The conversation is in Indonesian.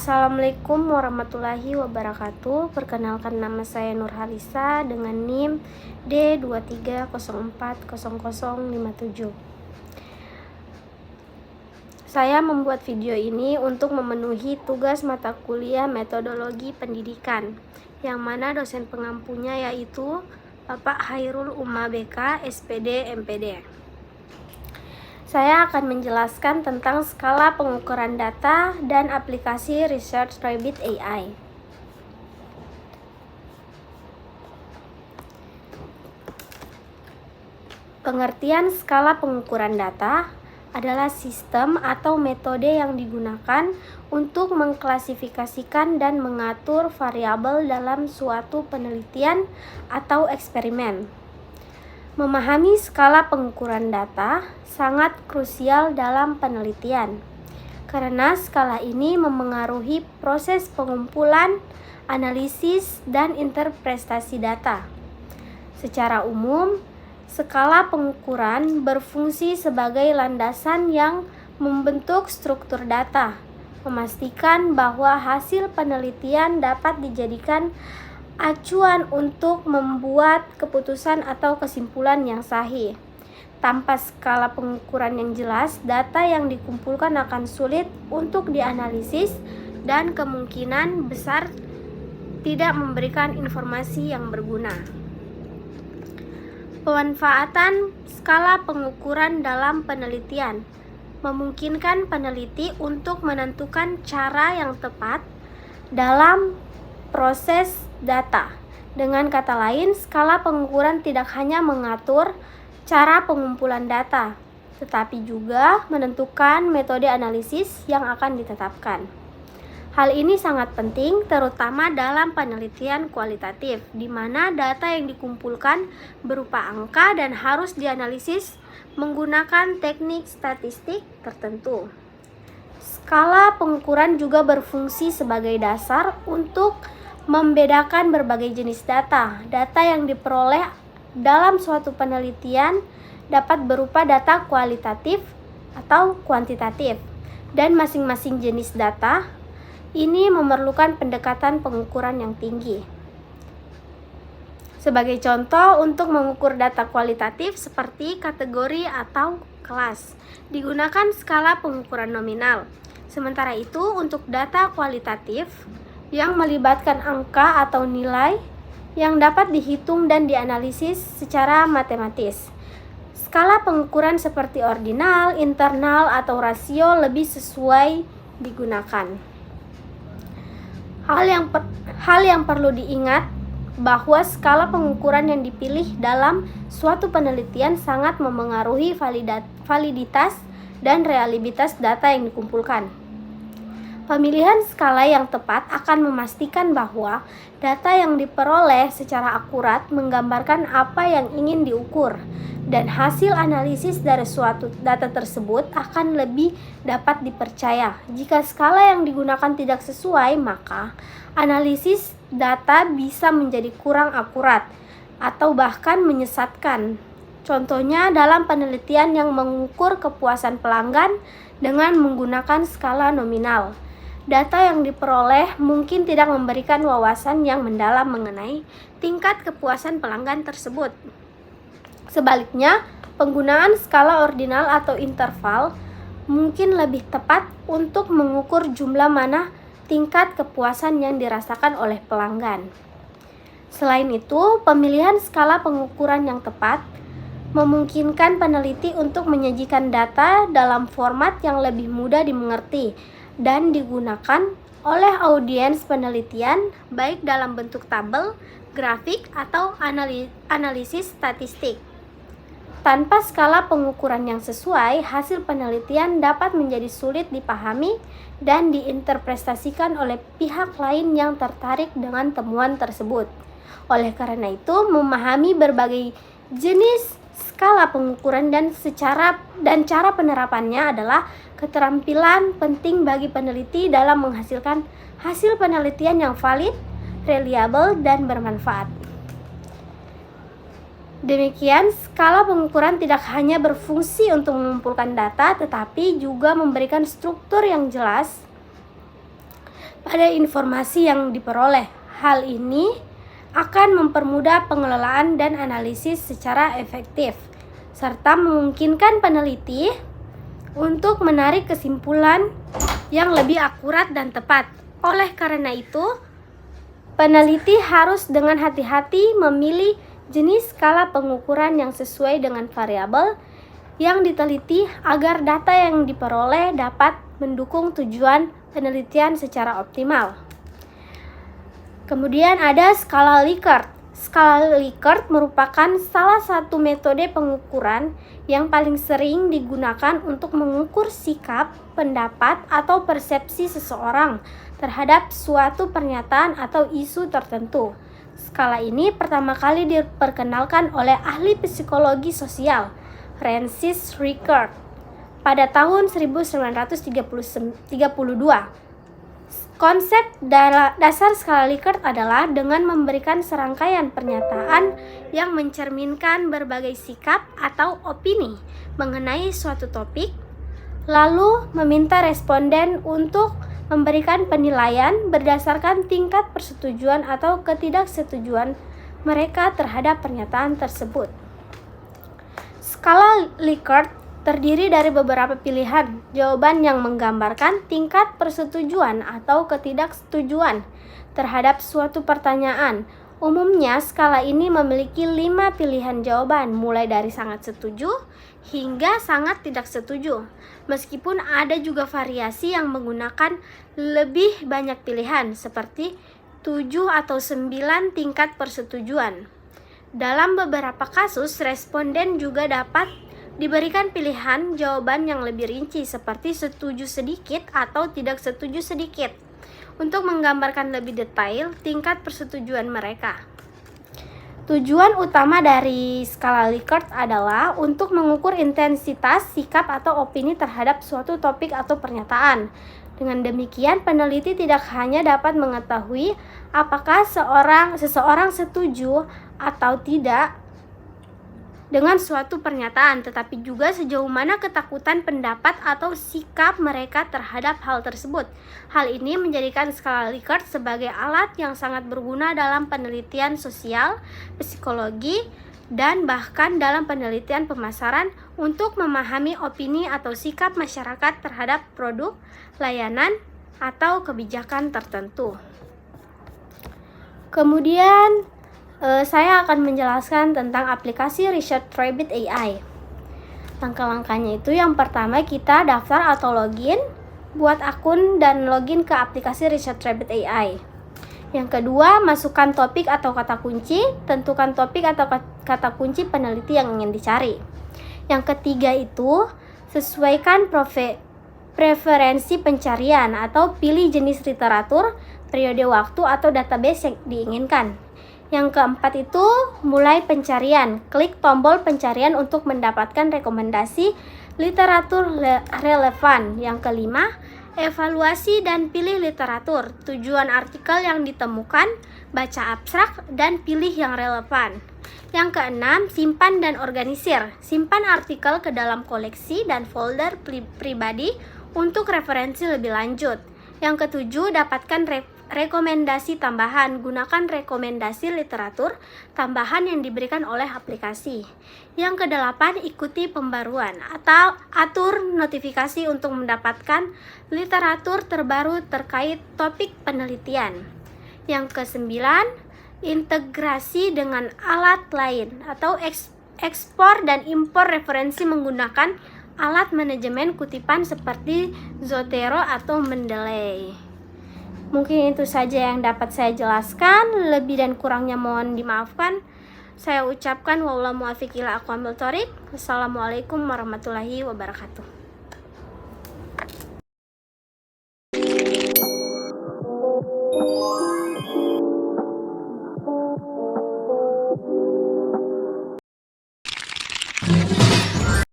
Assalamualaikum warahmatullahi wabarakatuh. Perkenalkan, nama saya Nurhalisa dengan NIM D23040057. Saya membuat video ini untuk memenuhi tugas mata kuliah metodologi pendidikan, yang mana dosen pengampunya yaitu Bapak Hairul Umma BK, SPD, MPD. Saya akan menjelaskan tentang skala pengukuran data dan aplikasi Research Rabbit AI. Pengertian skala pengukuran data adalah sistem atau metode yang digunakan untuk mengklasifikasikan dan mengatur variabel dalam suatu penelitian atau eksperimen. Memahami skala pengukuran data sangat krusial dalam penelitian, karena skala ini memengaruhi proses pengumpulan, analisis, dan interpretasi data. Secara umum, skala pengukuran berfungsi sebagai landasan yang membentuk struktur data, memastikan bahwa hasil penelitian dapat dijadikan acuan untuk membuat keputusan atau kesimpulan yang sahih. Tanpa skala pengukuran yang jelas, data yang dikumpulkan akan sulit untuk dianalisis dan kemungkinan besar tidak memberikan informasi yang berguna. Pemanfaatan skala pengukuran dalam penelitian memungkinkan peneliti untuk menentukan cara yang tepat dalam proses data. Dengan kata lain, skala pengukuran tidak hanya mengatur cara pengumpulan data, tetapi juga menentukan metode analisis yang akan ditetapkan. Hal ini sangat penting terutama dalam penelitian kualitatif, di mana data yang dikumpulkan berupa angka dan harus dianalisis menggunakan teknik statistik tertentu. Skala pengukuran juga berfungsi sebagai dasar untuk membedakan berbagai jenis data. Data yang diperoleh dalam suatu penelitian dapat berupa data kualitatif atau kuantitatif, dan masing-masing jenis data ini memerlukan pendekatan pengukuran yang tinggi. Sebagai contoh, untuk mengukur data kualitatif seperti kategori atau kelas, digunakan skala pengukuran nominal. Sementara itu, untuk data kualitatif yang melibatkan angka atau nilai yang dapat dihitung dan dianalisis secara matematis, skala pengukuran seperti ordinal, internal, atau rasio lebih sesuai digunakan. Hal yang perlu diingat bahwa skala pengukuran yang dipilih dalam suatu penelitian sangat memengaruhi validitas dan reliabilitas data yang dikumpulkan. Pemilihan skala yang tepat akan memastikan bahwa data yang diperoleh secara akurat menggambarkan apa yang ingin diukur, dan hasil analisis dari suatu data tersebut akan lebih dapat dipercaya. Jika skala yang digunakan tidak sesuai, maka analisis data bisa menjadi kurang akurat atau bahkan menyesatkan. Contohnya dalam penelitian yang mengukur kepuasan pelanggan dengan menggunakan skala nominal, data yang diperoleh mungkin tidak memberikan wawasan yang mendalam mengenai tingkat kepuasan pelanggan tersebut. Sebaliknya, penggunaan skala ordinal atau interval mungkin lebih tepat untuk mengukur jumlah mana tingkat kepuasan yang dirasakan oleh pelanggan. Selain itu, pemilihan skala pengukuran yang tepat memungkinkan peneliti untuk menyajikan data dalam format yang lebih mudah dimengerti dan digunakan oleh audiens penelitian, baik dalam bentuk tabel, grafik, atau analisis statistik. Tanpa skala pengukuran yang sesuai, hasil penelitian dapat menjadi sulit dipahami dan diinterpretasikan oleh pihak lain yang tertarik dengan temuan tersebut. Oleh karena itu, memahami berbagai jenis skala pengukuran dan cara penerapannya adalah keterampilan penting bagi peneliti dalam menghasilkan hasil penelitian yang valid, reliable, dan bermanfaat. Demikian, skala pengukuran tidak hanya berfungsi untuk mengumpulkan data, tetapi juga memberikan struktur yang jelas pada informasi yang diperoleh. Hal ini akan mempermudah pengelolaan dan analisis secara efektif, serta memungkinkan peneliti untuk menarik kesimpulan yang lebih akurat dan tepat. Oleh karena itu, peneliti harus dengan hati-hati memilih jenis skala pengukuran yang sesuai dengan variabel yang diteliti agar data yang diperoleh dapat mendukung tujuan penelitian secara optimal. Kemudian ada skala Likert. Skala Likert merupakan salah satu metode pengukuran yang paling sering digunakan untuk mengukur sikap, pendapat, atau persepsi seseorang terhadap suatu pernyataan atau isu tertentu. Skala ini pertama kali diperkenalkan oleh ahli psikologi sosial Francis Richard pada tahun 1932. Konsep dasar skala Likert adalah dengan memberikan serangkaian pernyataan yang mencerminkan berbagai sikap atau opini mengenai suatu topik, lalu meminta responden untuk memberikan penilaian berdasarkan tingkat persetujuan atau ketidaksetujuan mereka terhadap pernyataan tersebut. Skala Likert terdiri dari beberapa pilihan jawaban yang menggambarkan tingkat persetujuan atau ketidaksetujuan terhadap suatu pertanyaan. Umumnya, skala ini memiliki 5 pilihan jawaban, mulai dari sangat setuju hingga sangat tidak setuju. Meskipun ada juga variasi yang menggunakan lebih banyak pilihan, seperti 7 atau 9 tingkat persetujuan. Dalam beberapa kasus, responden juga dapat diberikan pilihan jawaban yang lebih rinci, seperti setuju sedikit atau tidak setuju sedikit, untuk menggambarkan lebih detail tingkat persetujuan mereka. Tujuan utama dari skala Likert adalah untuk mengukur intensitas sikap atau opini terhadap suatu topik atau pernyataan. Dengan demikian, peneliti tidak hanya dapat mengetahui apakah seseorang setuju atau tidak dengan suatu pernyataan, tetapi juga sejauh mana ketakutan pendapat atau sikap mereka terhadap hal tersebut. Hal ini menjadikan skala Likert sebagai alat yang sangat berguna dalam penelitian sosial, psikologi, dan bahkan dalam penelitian pemasaran untuk memahami opini atau sikap masyarakat terhadap produk, layanan, atau kebijakan tertentu. Kemudian saya akan menjelaskan tentang aplikasi Research Rabbit AI. Langkah-langkahnya itu, yang pertama kita daftar atau login, buat akun dan login ke aplikasi Research Rabbit AI. Yang kedua, masukkan topik atau kata kunci, tentukan topik atau kata kunci peneliti yang ingin dicari. Yang ketiga itu, sesuaikan preferensi pencarian atau pilih jenis literatur, periode waktu, atau database yang diinginkan. Yang keempat itu, mulai pencarian. Klik tombol pencarian untuk mendapatkan rekomendasi literatur relevan. Yang kelima, evaluasi dan pilih literatur. Tujuan artikel yang ditemukan, baca abstrak, dan pilih yang relevan. Yang keenam, simpan dan organisir. Simpan artikel ke dalam koleksi dan folder pribadi untuk referensi lebih lanjut. Yang ketujuh, dapatkan rekomendasi tambahan. Gunakan rekomendasi literatur tambahan yang diberikan oleh aplikasi. Yang kedelapan, ikuti pembaruan atau atur notifikasi untuk mendapatkan literatur terbaru terkait topik penelitian. Yang kesembilan, integrasi dengan alat lain atau ekspor dan impor referensi menggunakan alat manajemen kutipan seperti Zotero atau Mendeley. Mungkin itu saja yang dapat saya jelaskan. Lebih dan kurangnya mohon dimaafkan. Saya ucapkan wallahu muwaffiq ila aqwamit thoriq. Wassalamualaikum warahmatullahi wabarakatuh.